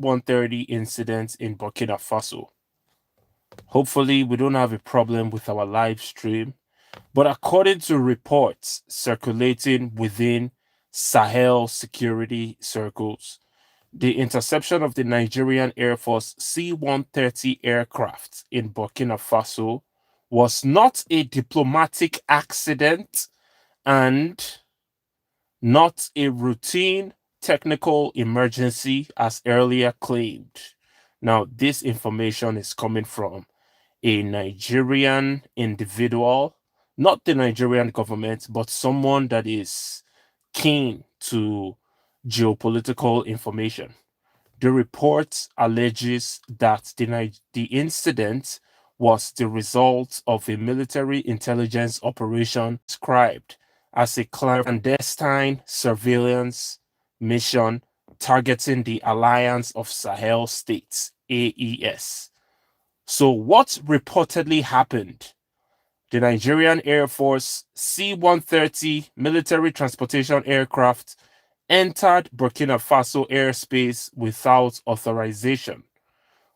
130 incident in Burkina Faso. Hopefully, we don't have a problem with our live stream. But according to reports circulating within Sahel security circles, the interception of the Nigerian Air Force C-130 aircraft in Burkina Faso was not a diplomatic accident and not a routine technical emergency as earlier claimed. Now, this information is coming from a Nigerian individual, not the Nigerian government, but someone that is keen to geopolitical information. The report alleges that the incident was the result of a military intelligence operation described as a clandestine surveillance mission targeting the Alliance of Sahel States, AES. So, what reportedly happened? The Nigerian Air Force C-130 military transportation aircraft entered Burkina Faso airspace without authorization,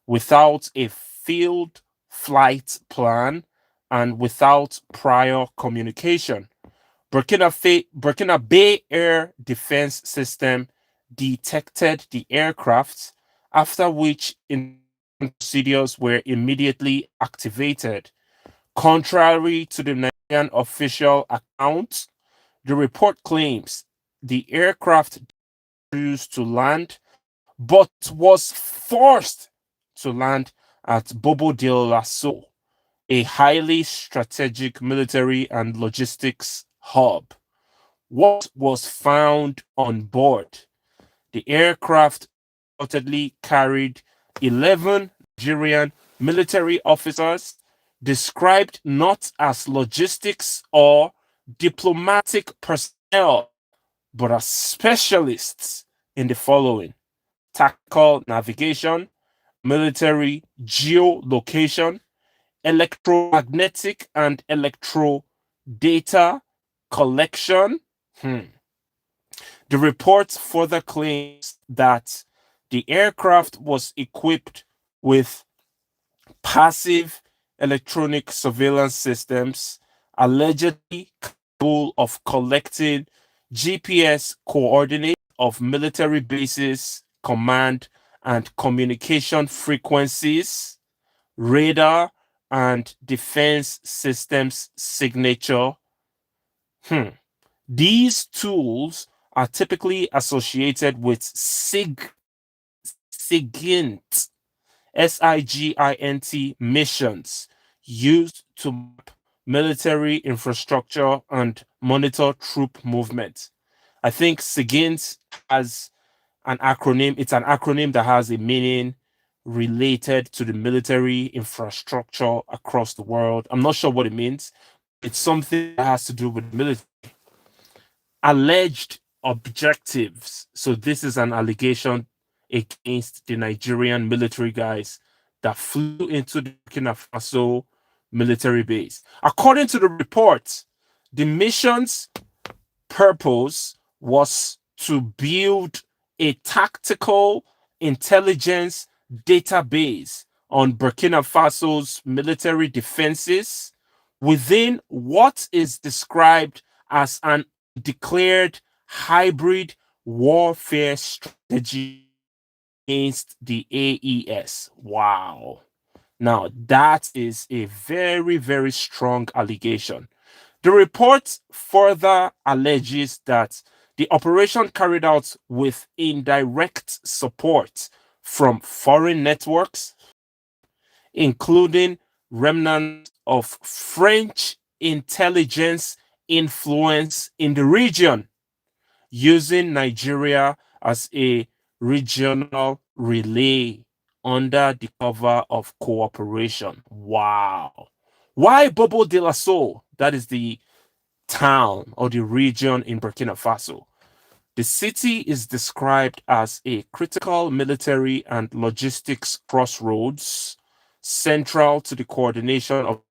without a field flight plan, and without prior communication. Burkina Bay Air Defense System detected the aircraft, after which procedures were immediately activated. Contrary to the Nigerian official account, the report claims the aircraft chose to land but was forced to land at Bobo Dioulasso, a highly strategic military and logistics hub. What was found on board? The aircraft reportedly carried 11 Nigerian military officers described not as logistics or diplomatic personnel, but as specialists in the following: tactical navigation, military geolocation, electromagnetic and electro data collection. The report further claims that the aircraft was equipped with passive electronic surveillance systems, allegedly capable of collecting GPS coordinates of military bases, command and communication frequencies, radar and defense systems signature. These tools are typically associated with SIGINT missions used to map military infrastructure and monitor troop movement. I think SIGINT has an acronym. It's an acronym that has a meaning related to the military infrastructure across the world. I'm not sure what it means. It's something that has to do with military. Alleged objectives. So this is an allegation against the Nigerian military guys that flew into the Burkina Faso military base. According to the report, the mission's purpose was to build a tactical intelligence database on Burkina Faso's military defenses within what is described as an declared hybrid warfare strategy against the AES. Wow. Now, that is a very, very strong allegation. The report further alleges that the operation carried out with indirect support from foreign networks, including remnants of French intelligence influence in the region, using Nigeria as a regional relay under the cover of cooperation. Wow. Why Bobo de la Soul? That is the town or the region in Burkina Faso. The city is described as a critical military and logistics crossroads, central to the coordination of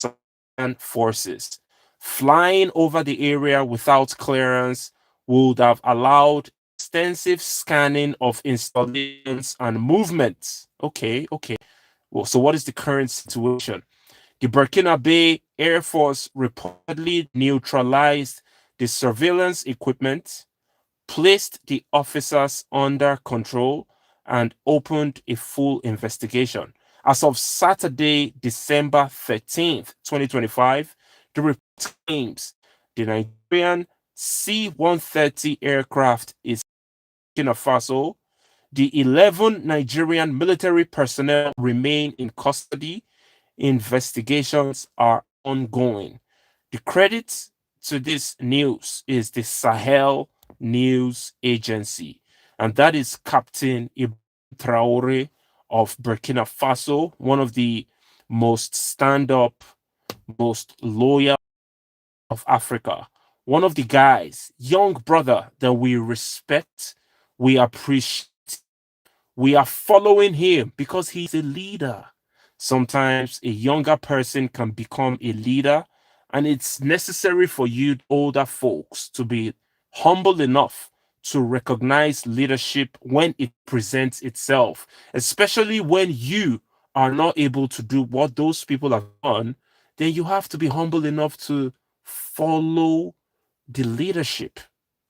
forces. Flying over the area without clearance would have allowed extensive scanning of installations and movements. Okay, okay. Well, so what is the current situation? The Burkina Air Force reportedly neutralized the surveillance equipment, placed the officers under control, and opened a full investigation. As of Saturday, December 13th, 2025, the report claims the Nigerian C-130 aircraft is in Burkina Faso. The 11 Nigerian military personnel remain in custody. Investigations are ongoing. The credit to this news is the Sahel News Agency, and that is Captain Ibrahim Traore of Burkina Faso, one of the most stand up, most loyal of Africa. One of the guys, young brother that we respect, we appreciate, we are following him because he's a leader. Sometimes a younger person can become a leader, and it's necessary for you older folks to be humble enough to recognize leadership when it presents itself, especially when you are not able to do what those people have done. Then you have to be humble enough to follow the leadership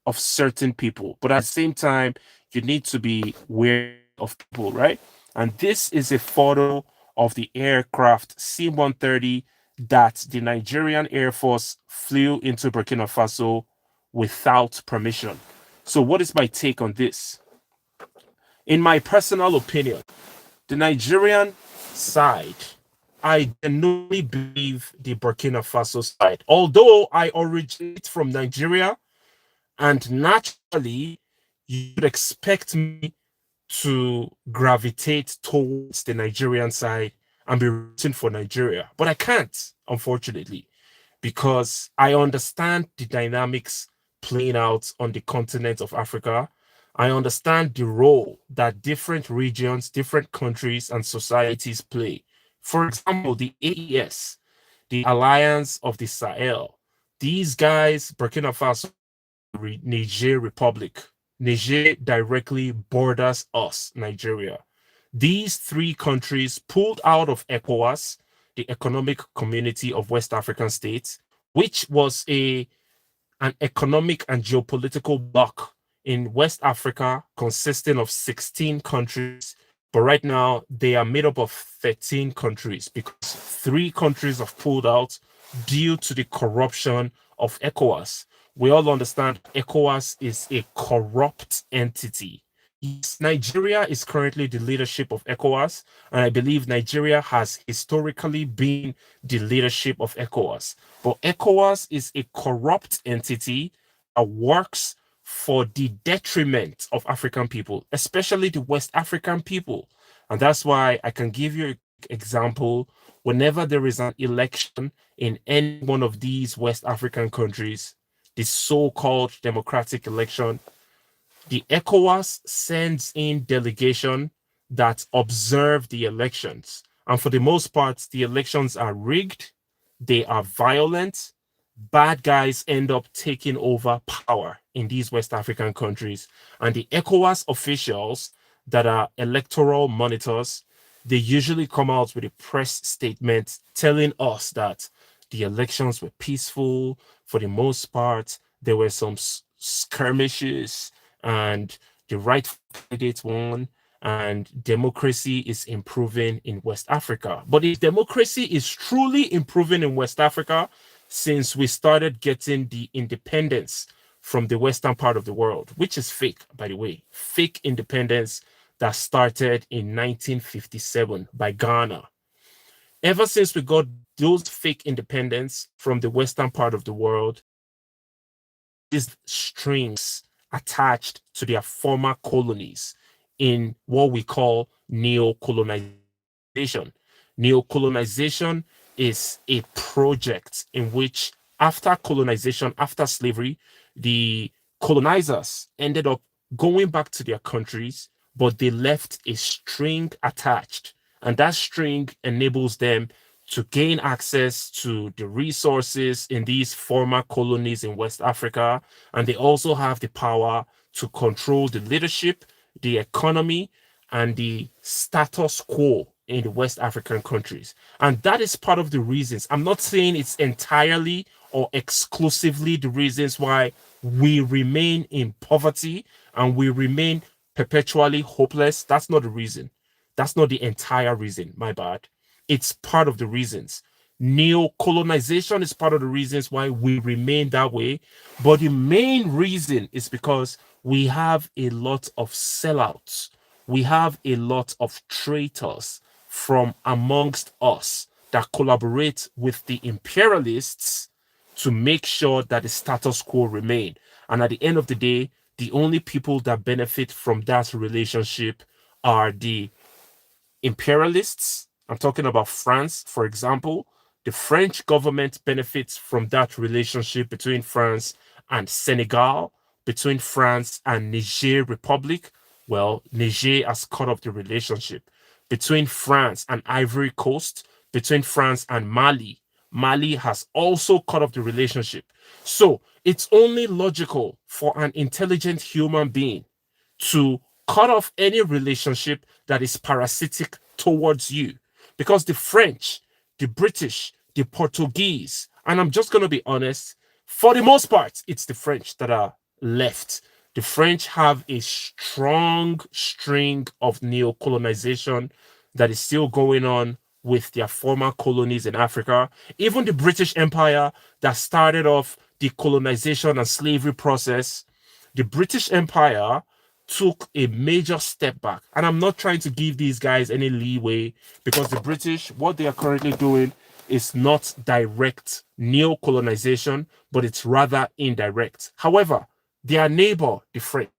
of certain people. But at the same time, you need to be wary of people, right? And this is a photo of the aircraft C-130 that the Nigerian Air Force flew into Burkina Faso without permission. So what is my take on this? In my personal opinion, the Nigerian side, I genuinely believe the Burkina Faso side. Although I originate from Nigeria, and naturally, you would expect me to gravitate towards the Nigerian side and be rooting for Nigeria. But I can't, unfortunately, because I understand the dynamics playing out on the continent of Africa. I understand the role that different regions, different countries, and societies play. For example, the AES, the Alliance of the Sahel. These guys, Burkina Faso, Niger Republic. Niger directly borders us, Nigeria. These three countries pulled out of ECOWAS, the Economic Community of West African States, which was an economic and geopolitical bloc in West Africa consisting of 16 countries. But right now, they are made up of 13 countries because three countries have pulled out due to the corruption of ECOWAS. We all understand ECOWAS is a corrupt entity. Yes, Nigeria is currently the leadership of ECOWAS, and I believe Nigeria has historically been the leadership of ECOWAS. But ECOWAS is a corrupt entity that works for the detriment of African people, especially the West African people. And that's why I can give you an example. Whenever there is an election in any one of these West African countries, the so-called democratic election, the ECOWAS sends in delegation that observe the elections. And for the most part, the elections are rigged, they are violent, bad guys end up taking over power in these West African countries. And the ECOWAS officials that are electoral monitors, they usually come out with a press statement telling us that the elections were peaceful for the most part. There were some skirmishes, and the right candidates won, and democracy is improving in West Africa. But if democracy is truly improving in West Africa, since we started getting the independence from the western part of the world, which is fake, by the way, fake independence that started in 1957 by Ghana. Ever since we got those fake independence from the western part of the world, these strings attached to their former colonies in what we call neo-colonization. Neo-colonization is a project in which, after colonization, after slavery, the colonizers ended up going back to their countries, but they left a string attached, and that string enables them to gain access to the resources in these former colonies in West Africa, and they also have the power to control the leadership, the economy, and the status quo in the West African countries. And that is part of the reasons. I'm not saying it's entirely or exclusively the reasons why we remain in poverty and we remain perpetually hopeless. That's not the reason. That's not the entire reason. My bad. It's part of the reasons. Neo-colonization is part of the reasons why we remain that way. But the main reason is because we have a lot of sellouts. We have a lot of traitors from amongst us that collaborate with the imperialists to make sure that the status quo remain. And at the end of the day, the only people that benefit from that relationship are the imperialists. I'm talking about France, for example. The French government benefits from that relationship between France and Senegal, between France and Niger Republic. Well, Niger has cut off the relationship. Between France and Ivory Coast, between France and Mali, Mali has also cut off the relationship. So it's only logical for an intelligent human being to cut off any relationship that is parasitic towards you. Because the French, the British, the Portuguese, and I'm just going to be honest, for the most part, it's the French that are left. The French have a strong string of neo-colonization that is still going on with their former colonies in Africa. Even the British Empire that started off the colonization and slavery process, the British Empire took a major step back. And I'm not trying to give these guys any leeway because the British, what they are currently doing is not direct neo-colonization, but it's rather indirect. However, their neighbor, the French,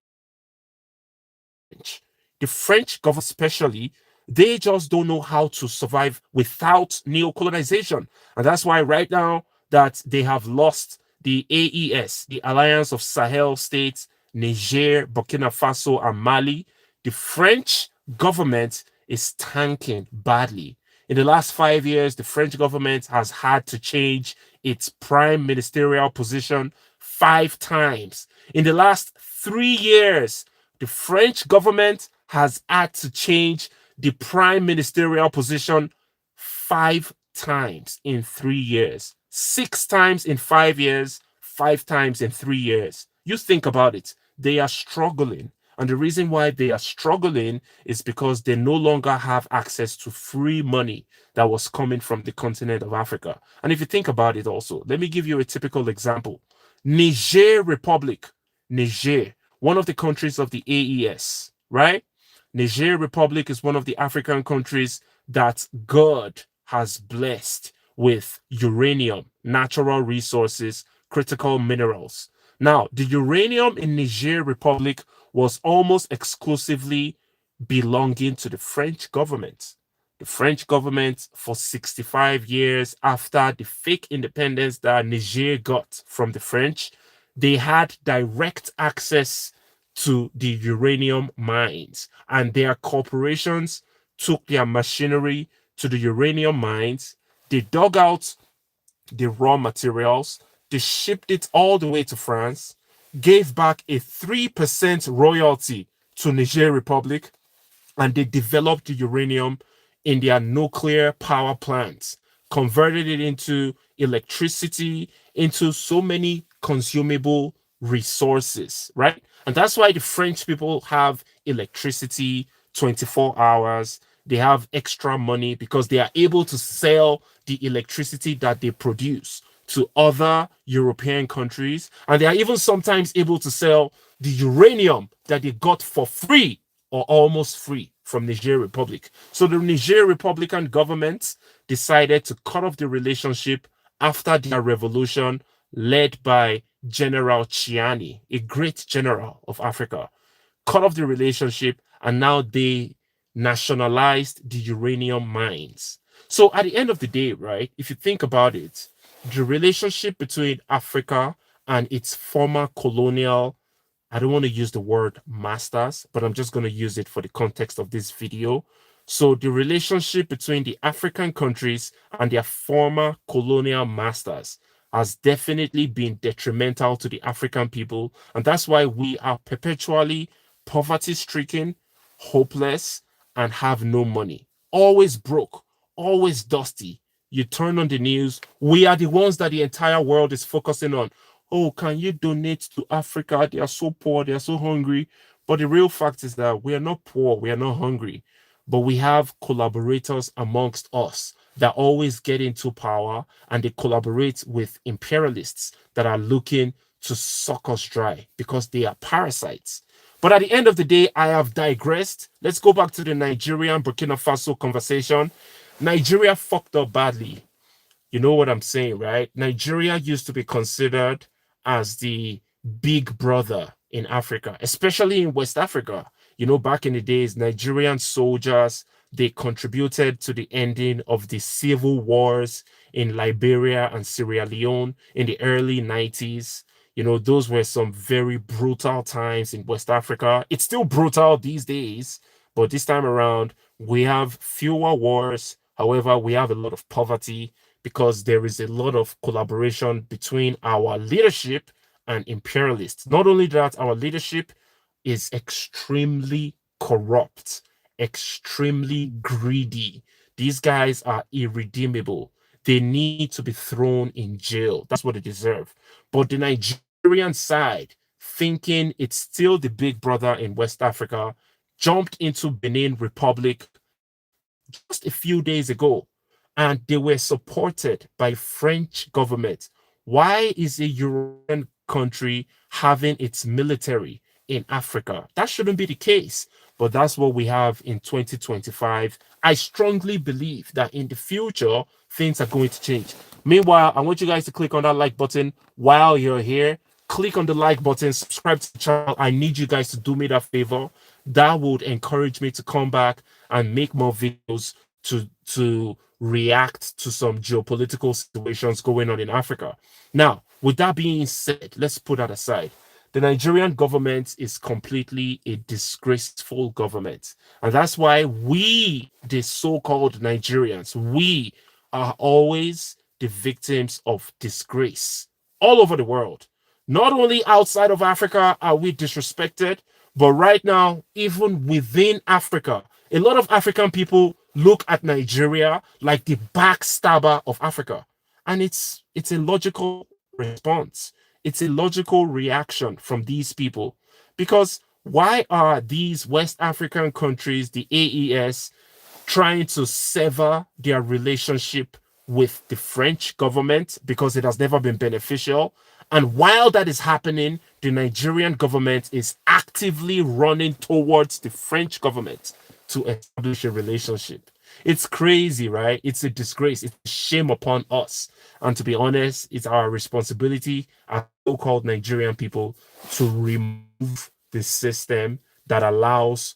government especially, they just don't know how to survive without neo-colonization. And that's why right now that they have lost the AES, the Alliance of Sahel States, Niger, Burkina Faso, and Mali, the French government is tanking badly. In the last 5 years, the French government has had to change its prime ministerial position 5 times. In the last 3 years, the French government has had to change the prime ministerial position 5 times in 3 years. 6 times in 5 years, 5 times in 3 years. You think about it. They are struggling. And the reason why they are struggling is because they no longer have access to free money that was coming from the continent of Africa. And if you think about it also, let me give you a typical example. Niger Republic, Niger, one of the countries of the AES, right? Niger Republic is one of the African countries that God has blessed with uranium, natural resources, critical minerals. Now, the uranium in Niger Republic was almost exclusively belonging to the French government. The French government, for 65 years after the fake independence that Niger got from the French, they had direct access to the uranium mines, and their corporations took their machinery to the uranium mines. They dug out the raw materials, they shipped it all the way to France, gave back a 3% royalty to Niger Republic, and they developed the uranium in their nuclear power plants, converted it into electricity, into so many consumable resources, right? And that's why the French people have electricity 24 hours. They have extra money because they are able to sell the electricity that they produce to other European countries. And they are even sometimes able to sell the uranium that they got for free or almost free from Niger Republic. So the Niger Republican government decided to cut off the relationship after their revolution led by General Chiani, a great general of Africa, cut off the relationship, and now they nationalized the uranium mines. So at the end of the day, right, if you think about it, the relationship between Africa and its former colonial, I don't want to use the word masters, but I'm just going to use it for the context of this video. So the relationship between the African countries and their former colonial masters has definitely been detrimental to the African people. And that's why we are perpetually poverty stricken, hopeless, and have no money. Always broke, always dusty. You turn on the news, we are the ones that the entire world is focusing on. Oh, can you donate to Africa? They are so poor, they are so hungry. But the real fact is that we are not poor, we are not hungry, but we have collaborators amongst us that always get into power and they collaborate with imperialists that are looking to suck us dry because they are parasites. But at the end of the day, I have digressed. Let's go back to the Nigerian Burkina Faso conversation. Nigeria fucked up badly. You know what I'm saying, right? Nigeria used to be considered as the big brother in Africa, especially in West Africa. You know, back in the days, Nigerian soldiers, they contributed to the ending of the civil wars in Liberia and Sierra Leone in the early 90s. You know, those were some very brutal times in West Africa. It's still brutal these days, but this time around, we have fewer wars. However, we have a lot of poverty because there is a lot of collaboration between our leadership and imperialists. Not only that, our leadership is extremely corrupt, extremely greedy. These guys are irredeemable. They need to be thrown in jail. That's what they deserve. But the Nigerian side, thinking it's still the big brother in West Africa, jumped into Benin Republic just a few days ago, and they were supported by French government. Why is a European country having its military in Africa? That shouldn't be the case, but that's what we have in 2025. I strongly believe that in the future, things are going to change. Meanwhile, I want you guys to click on that like button while you're here. Click on the like button, subscribe to the channel. I need you guys to do me that favor. That would encourage me to come back and make more videos to react to some geopolitical situations going on in Africa. Now, with that being said, let's put that aside. The Nigerian government is completely a disgraceful government. And that's why we, the so-called Nigerians, we are always the victims of disgrace all over the world. Not only outside of Africa are we disrespected, but right now, even within Africa, a lot of African people look at Nigeria like the backstabber of Africa. And it's a logical response. It's a logical reaction from these people. Because why are these West African countries, the AES, trying to sever their relationship with the French government because it has never been beneficial? And while that is happening, the Nigerian government is actively running towards the French government to establish a relationship. It's crazy, right? It's a disgrace. It's a shame upon us. And to be honest, it's our responsibility as so-called Nigerian people to remove the system that allows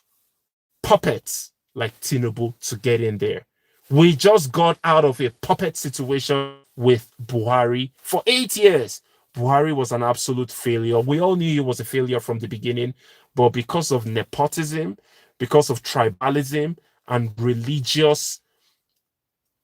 puppets like Tinubu to get in there. We just got out of a puppet situation with Buhari for 8 years. Buhari was an absolute failure. We all knew he was a failure from the beginning, but because of nepotism, because of tribalism and religious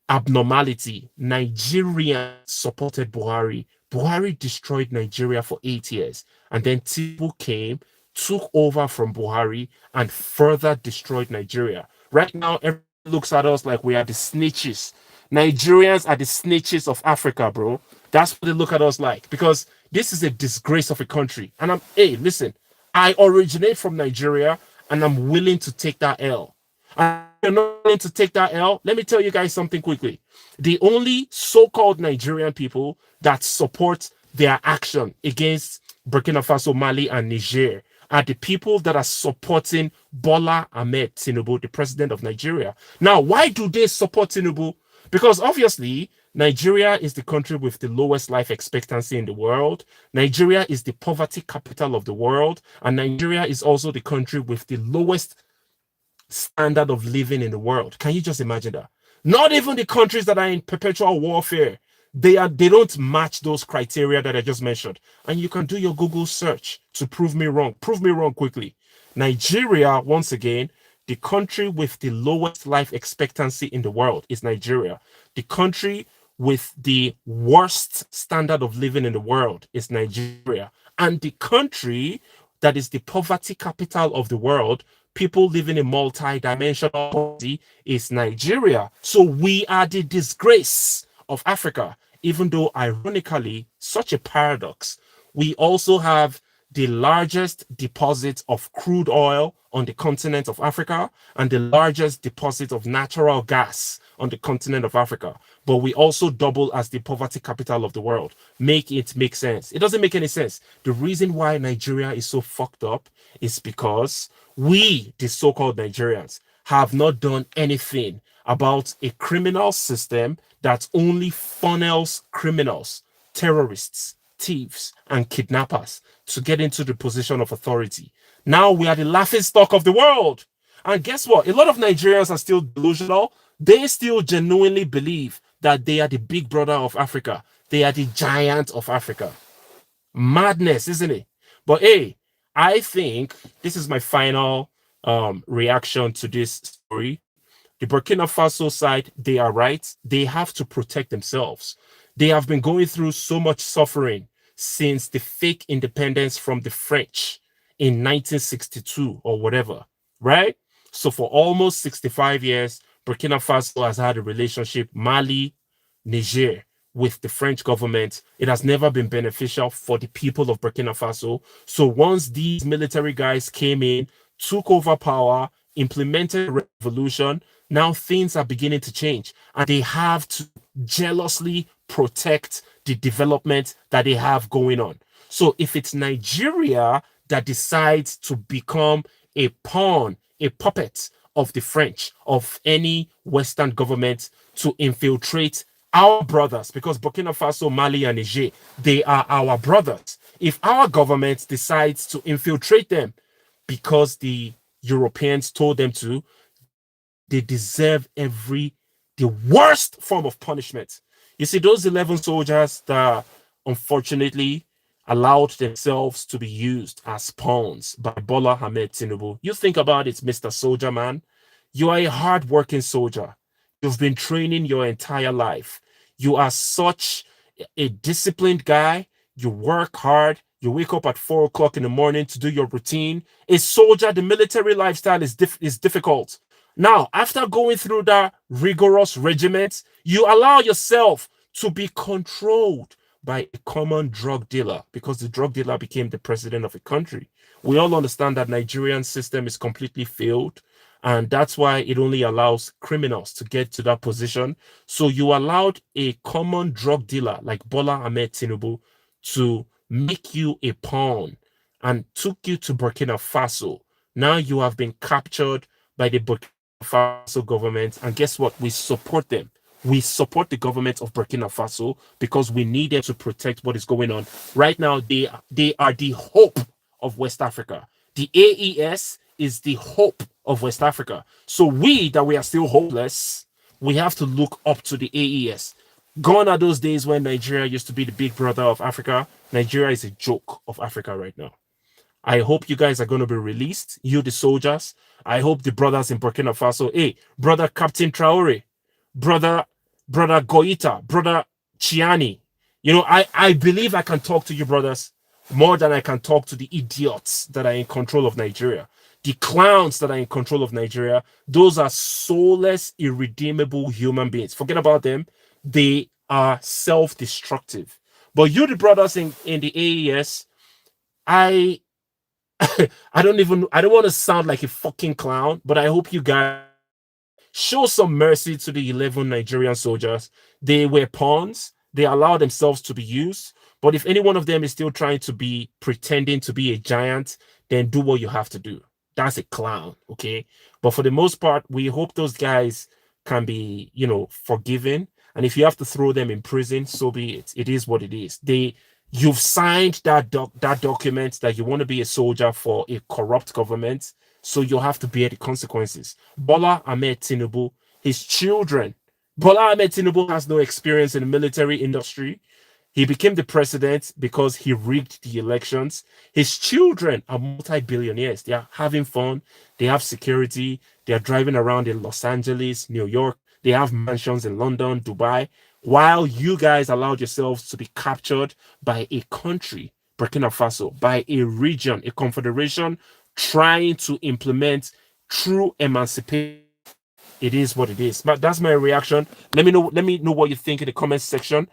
abnormality, Nigeria supported Buhari. Buhari destroyed Nigeria for 8 years, and then Tinubu came, took over from Buhari, and further destroyed Nigeria. Right now, everyone looks at us like we are the snitches. Nigerians are the snitches of Africa, bro. That's what they look at us like, because this is a disgrace of a country. And hey, listen, I originate from Nigeria, and I'm willing to take that L. And you're not willing to take that L, let me tell you guys something quickly. The only so-called Nigerian people that support their action against Burkina Faso, Mali, and Niger are the people that are supporting Bola Ahmed Tinubu, the president of Nigeria. Now, why do they support Tinubu? Because obviously, Nigeria is the country with the lowest life expectancy in the world. Nigeria is the poverty capital of the world. And Nigeria is also the country with the lowest standard of living in the world. Can you just imagine that? Not even the countries that are in perpetual warfare, they don't match those criteria that I just mentioned. And you can do your Google search to prove me wrong. Prove me wrong quickly. Nigeria, once again, the country with the lowest life expectancy in the world is Nigeria. The country with the worst standard of living in the world is Nigeria. And the country that is the poverty capital of the world, people living in multi-dimensional poverty, is Nigeria. So we are the disgrace of Africa, even though ironically, such a paradox. We also have the largest deposit of crude oil on the continent of Africa and the largest deposit of natural gas on the continent of Africa. But we also double as the poverty capital of the world. Make it make sense. It doesn't make any sense. The reason why Nigeria is so fucked up is because we, the so-called Nigerians, have not done anything about a criminal system that only funnels criminals, terrorists, thieves, and kidnappers to get into the position of authority. Now we are the laughing stock of the world. And guess what? A lot of Nigerians are still delusional. They still genuinely believe that they are the big brother of Africa. They are the giant of Africa. Madness, isn't it? But hey, I think this is my final reaction to this story. The Burkina Faso side, they are right. They have to protect themselves. They have been going through so much suffering since the fake independence from the French in 1962 or whatever, right? So for almost 65 years, Burkina Faso has had a relationship, Mali, Niger, with the French government. It has never been beneficial for the people of Burkina Faso. So once these military guys came in, took over power, implemented a revolution, now things are beginning to change. And they have to jealously protect the development that they have going on. So if it's Nigeria that decides to become a pawn, a puppet of the French, of any Western government to infiltrate our brothers, because Burkina Faso, Mali, and Niger, they are our brothers. If our government decides to infiltrate them because the Europeans told them to, they deserve the worst form of punishment. You see, those 11 soldiers that unfortunately allowed themselves to be used as pawns by Bola Ahmed Tinubu. You think about it, Mr. Soldier Man. You are a hard-working soldier. You've been training your entire life. You are such a disciplined guy. You work hard. You wake up at 4 o'clock in the morning to do your routine. A soldier, the military lifestyle is difficult. Now, after going through that rigorous regiment, you allow yourself to be controlled by a common drug dealer because the drug dealer became the president of a country. We all understand that Nigerian system is completely failed, and that's why it only allows criminals to get to that position. So you allowed a common drug dealer like Bola Ahmed Tinubu to make you a pawn and took you to Burkina Faso. Now you have been captured by the Burkina Faso government, and guess what? We support them. We support the government of Burkina Faso because we need them to protect what is going on. Right now, they are the hope of West Africa. The AES is the hope of West Africa. So we, that we are still hopeless, we have to look up to the AES. Gone are those days when Nigeria used to be the big brother of Africa. Nigeria is a joke of Africa right now. I hope you guys are going to be released, you the soldiers. I hope the brothers in Burkina Faso, hey, brother Captain Traore, brother Goita, brother Chiani. You know, I believe I can talk to you brothers more than I can talk to the idiots that are in control of Nigeria. The clowns that are in control of Nigeria, those are soulless, irredeemable human beings. Forget about them. They are self-destructive. But you the brothers in the AES, I don't want to sound like a fucking clown, but I hope you guys show some mercy to the 11 Nigerian soldiers. They were pawns. They allowed themselves to be used. But if any one of them is still trying to be pretending to be a giant, then do what you have to do. That's a clown, okay? But for the most part, we hope those guys can be, you know, forgiven. And if you have to throw them in prison, so be it. It is what it is. You've signed that document that you want to be a soldier for a corrupt government, so you'll have to bear the consequences. Bola Ahmed Tinubu, his children. Bola Ahmed Tinubu has no experience in the military industry. He became the president because he rigged the elections. His children are multi-billionaires. They are having fun. They have security. They are driving around in Los Angeles, New York. They have mansions in London, Dubai. while you guys allowed yourselves to be captured by a country, Burkina Faso, by a region, a confederation trying to implement true emancipation. It is what it is. But that's my reaction. Let me know what you think in the comments section.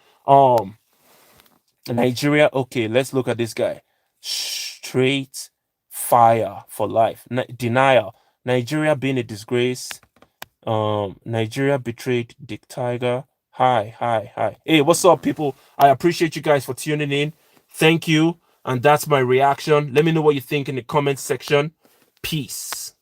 Nigeria, okay, let's look at this guy. Straight fire for life. Denial. Nigeria being a disgrace. Nigeria betrayed Dick Tiger. Hi, hi, hi. Hey, what's up, people? I appreciate you guys for tuning in. Thank you. And that's my reaction. Let me know what you think in the comments section. Peace.